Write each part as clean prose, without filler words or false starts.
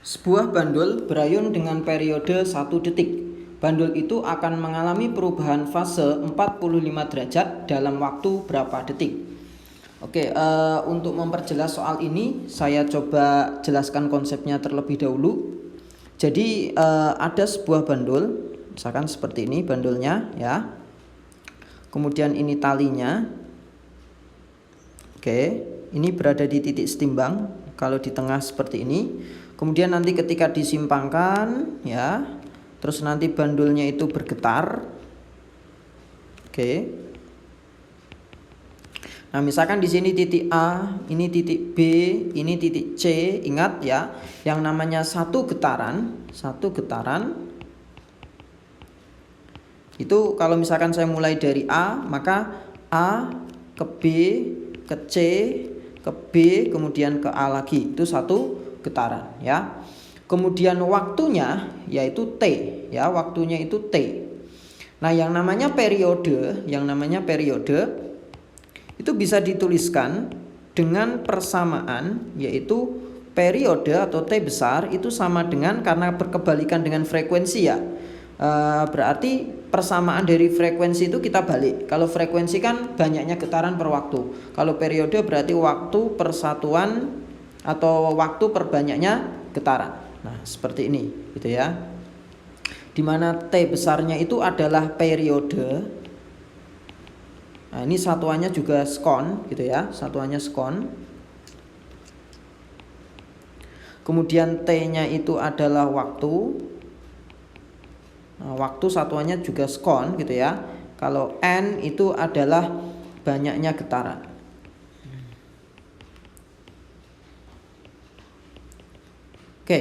Sebuah bandul berayun dengan periode 1 detik. Bandul itu akan mengalami perubahan fase 45 derajat dalam waktu berapa detik? Oke, untuk memperjelas soal ini, saya coba jelaskan konsepnya terlebih dahulu. Jadi ada sebuah bandul, misalkan seperti ini bandulnya ya. Kemudian ini talinya. Oke, ini berada di titik setimbang. Kalau di tengah seperti ini. Kemudian nanti ketika disimpangkan ya, terus nanti bandulnya itu bergetar. Oke. Nah, misalkan di sini titik A, ini titik B, ini titik C. Ingat ya, yang namanya satu getaran itu kalau misalkan saya mulai dari A, maka A ke B, ke C, ke B, kemudian ke A lagi. Itu satu getaran ya. Kemudian waktunya yaitu T ya, waktunya itu T. Nah, yang namanya periode itu bisa dituliskan dengan persamaan, yaitu periode atau T besar itu sama dengan, karena berkebalikan dengan frekuensi ya, berarti persamaan dari frekuensi itu kita balik. Kalau frekuensi kan banyaknya getaran per waktu, kalau periode berarti waktu persatuan atau waktu per banyaknya getaran. Nah, seperti ini gitu ya, dimana T besarnya itu adalah periode. Nah, ini satuannya juga sekon gitu ya, satuannya sekon. Kemudian T-nya itu adalah waktu. Nah, waktu satuannya juga sekon gitu ya. Kalau N itu adalah banyaknya getaran. Oke,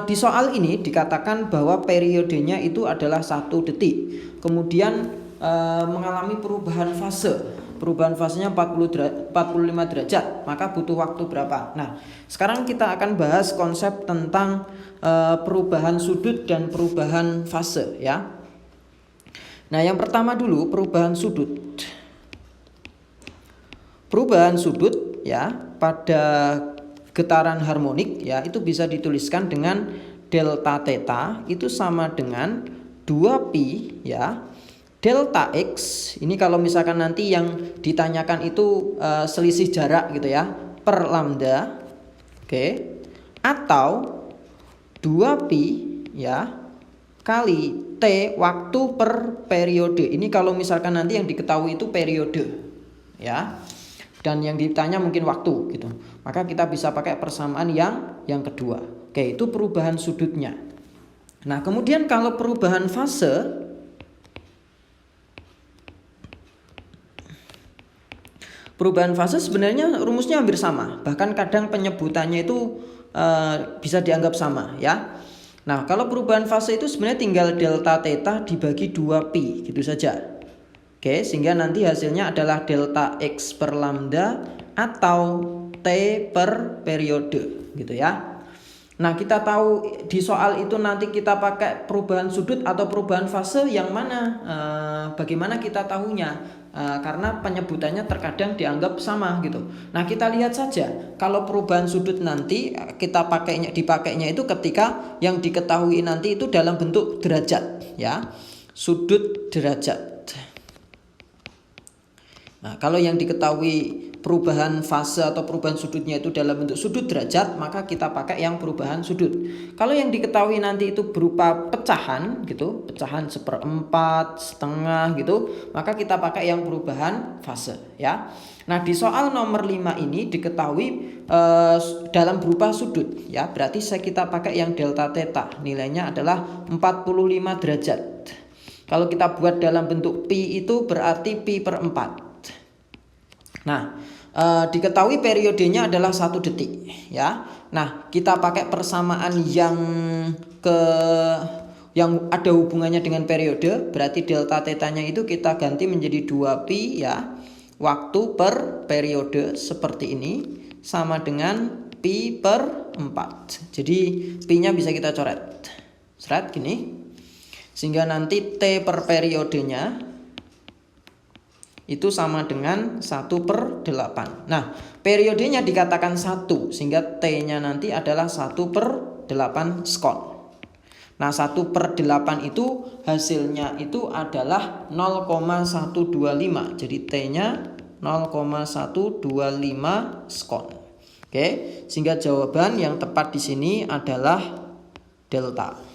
di soal ini dikatakan bahwa periodenya itu adalah 1 detik. Kemudian mengalami perubahan fase. Perubahan fasenya 45 derajat, maka butuh waktu berapa? Nah, sekarang kita akan bahas konsep tentang perubahan sudut dan perubahan fase ya. Nah, yang pertama dulu perubahan sudut. Perubahan sudut ya pada getaran harmonik ya, itu bisa dituliskan dengan delta theta itu sama dengan 2pi ya. Delta X ini kalau misalkan nanti yang ditanyakan itu selisih jarak gitu ya, per lambda. Oke. Atau 2pi ya kali T waktu per periode. Ini kalau misalkan nanti yang diketahui itu periode ya, dan yang ditanya mungkin waktu gitu, maka kita bisa pakai persamaan yang kedua. Oke, itu perubahan sudutnya. Nah, kemudian kalau perubahan fase, sebenarnya rumusnya hampir sama, bahkan kadang penyebutannya itu bisa dianggap sama ya. Nah, kalau perubahan fase itu sebenarnya tinggal delta theta dibagi 2pi gitu saja. Oke, sehingga nanti hasilnya adalah delta X per lambda atau T per periode gitu ya. Nah, kita tahu di soal itu nanti kita pakai perubahan sudut atau perubahan fase yang mana, bagaimana kita tahunya? Karena penyebutannya terkadang dianggap sama gitu. Nah, kita lihat saja kalau perubahan sudut nanti kita dipakainya itu ketika yang diketahui nanti itu dalam bentuk derajat ya, sudut derajat. Nah, kalau yang diketahui perubahan fase atau perubahan sudutnya itu dalam bentuk sudut derajat, maka kita pakai yang perubahan sudut. Kalau yang diketahui nanti itu berupa pecahan gitu, pecahan 1/4, setengah gitu, maka kita pakai yang perubahan fase ya. Nah, di soal nomor 5 ini diketahui dalam berupa sudut ya, berarti kita pakai yang delta theta, nilainya adalah 45 derajat. Kalau kita buat dalam bentuk pi itu berarti pi per 4. Nah, diketahui periodenya adalah 1 detik ya. Nah, kita pakai persamaan yang ada hubungannya dengan periode, berarti delta tetanya itu kita ganti menjadi 2pi ya. Waktu per periode seperti ini sama dengan pi per 4. Jadi pi-nya bisa kita coret. Seret gini. Sehingga nanti T per periodenya itu sama dengan 1/8. Nah, periodenya dikatakan 1, sehingga T-nya nanti adalah 1/8 skon. Nah, 1/8 itu hasilnya itu adalah 0,125. Jadi T-nya 0,125 skon. Oke, sehingga jawaban yang tepat di sini adalah delta.